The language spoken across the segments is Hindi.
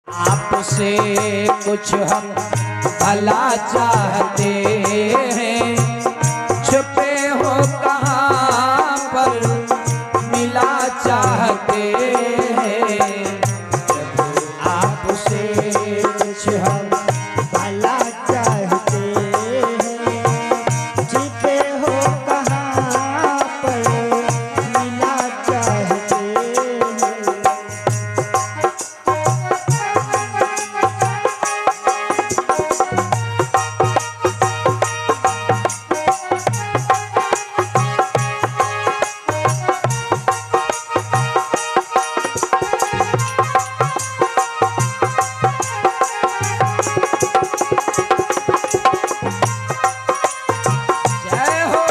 आपसे कुछ हम भला चाहते हैं, छुपे हो कहाँ पर मिला चाहते हैं। आपसे कुछ हम भला चाहते हैं, छिपे हो कहाँ पर मिला चाहते हैं। जय हो।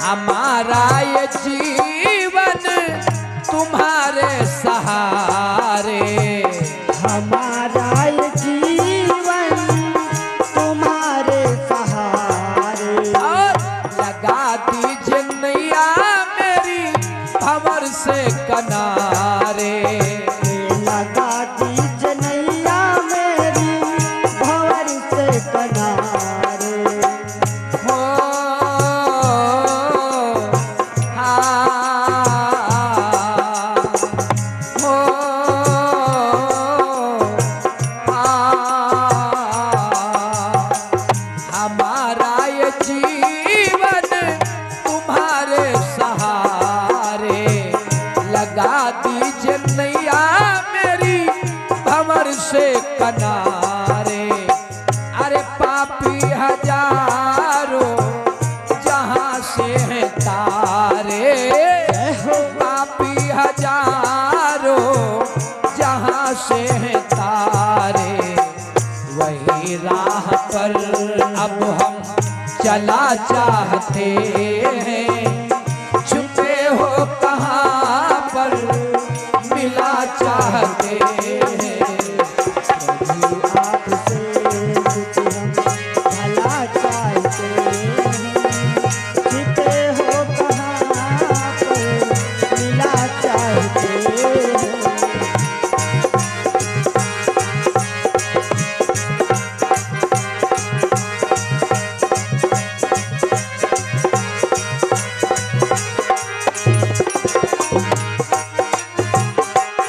हमारा ये जीवन तुम्हारे सहारे, हमारा ये जीवन तुम्हारे सहारे। और लगा दीजिए नैया मेरी भंवर से किनारे। लगा दीजिए नैया मेरी भंवर से किनारे। हो हो हमारा ये जीवन तुम्हारे सहारे, लगा दीजिए नैया मेरी भंवर से किनारे। अरे पापी हजारों जहाँ से हैं तारे, पापी हजारों जहाँ से हैं तारे, वही राह पर अब हम चला चाहते हैं। छुपे हो कहाँ पर मिला चाहते हैं। आपसे कुछ हम भला चाहते हैं, छिपे हो कहाँ पर मिला चाहते हैं।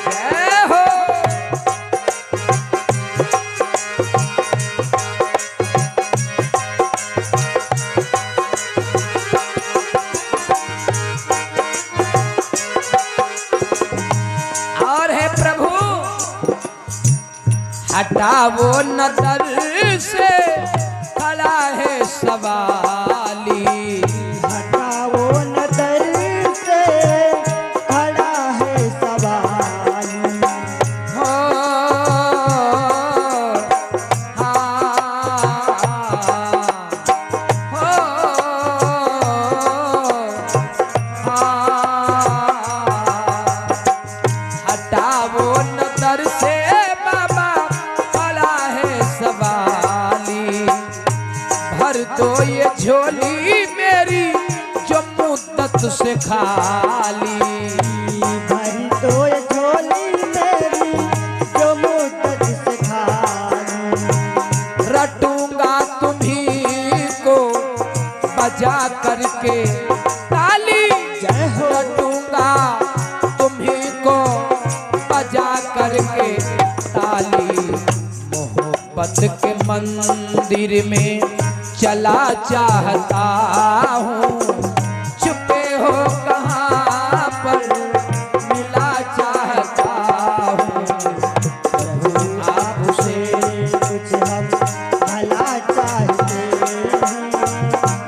जय हो। और है प्रभु हटाओ नजर से खड़ा है सवाली। हटाओ नजर से खड़ा है सवाली। हो हटाओ नजर से बाबा खड़ा है सवाली। भर दो ये झोली मेरी जो मुद्दत से खाली। भरी तो ये झोली मेरी जो मुद्दत से खाली। रटूंगा तुम्ही को बजा करके ताली। जय हो। रटूंगा तुम्ही को बजा करके ताली। मोहब्बत के मंदिर में चला चाहता हूँ, छुपे हो कहाँ पर मिला चाहता हूँ। आपसे कुछ हम भला चाहते हैं,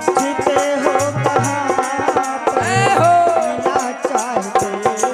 छिपे हो कहाँ पर मिला चाहते हैं।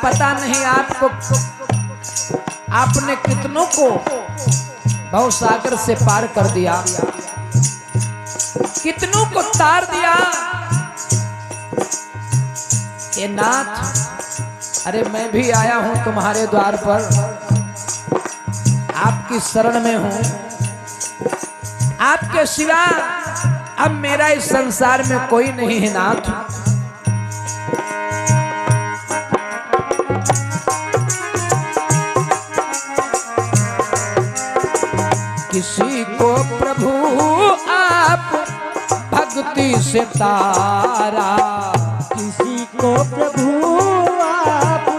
पता नहीं आपको, आपने कितनों को भव सागर से पार कर दिया, कितनों को तार दिया। ये नाथ, अरे मैं भी आया हूं तुम्हारे द्वार पर, आपकी शरण में हूं, आपके सिवा अब मेरा इस संसार में कोई नहीं है नाथ। किसी को प्रभु आप भक्ति से तारा, किसी को प्रभु आप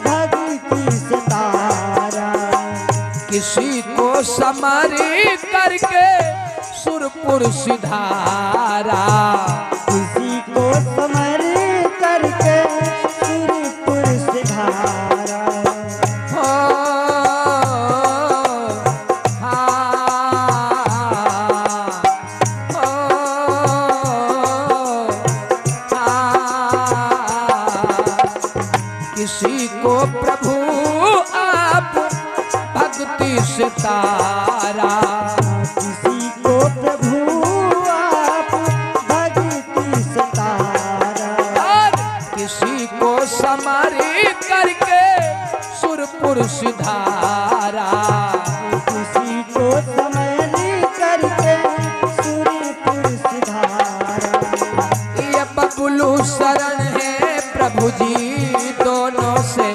भक्ति से तारा, किसी को समारी करके सुरपुर सिधारा, किसी को समर करके सुरपुर सिधारा। हो किसी को प्रभु आप भक्ति से तारा, किसी को प्रभु आप भक्ति से तारा, और किसी को समारी करके सुरपुर सिधारा, किसी को समर करके सुरपुर सिधारा। ये बबलू शरण है प्रभु जी दोनों से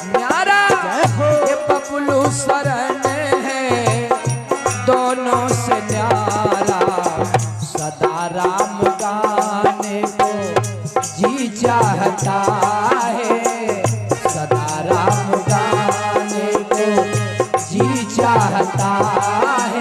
न्यारा, ये बबलू शरण है दोनों से न्यारा। सदा राम गाने को जी चाहता है, सदा राम गाने को जी चाहता है।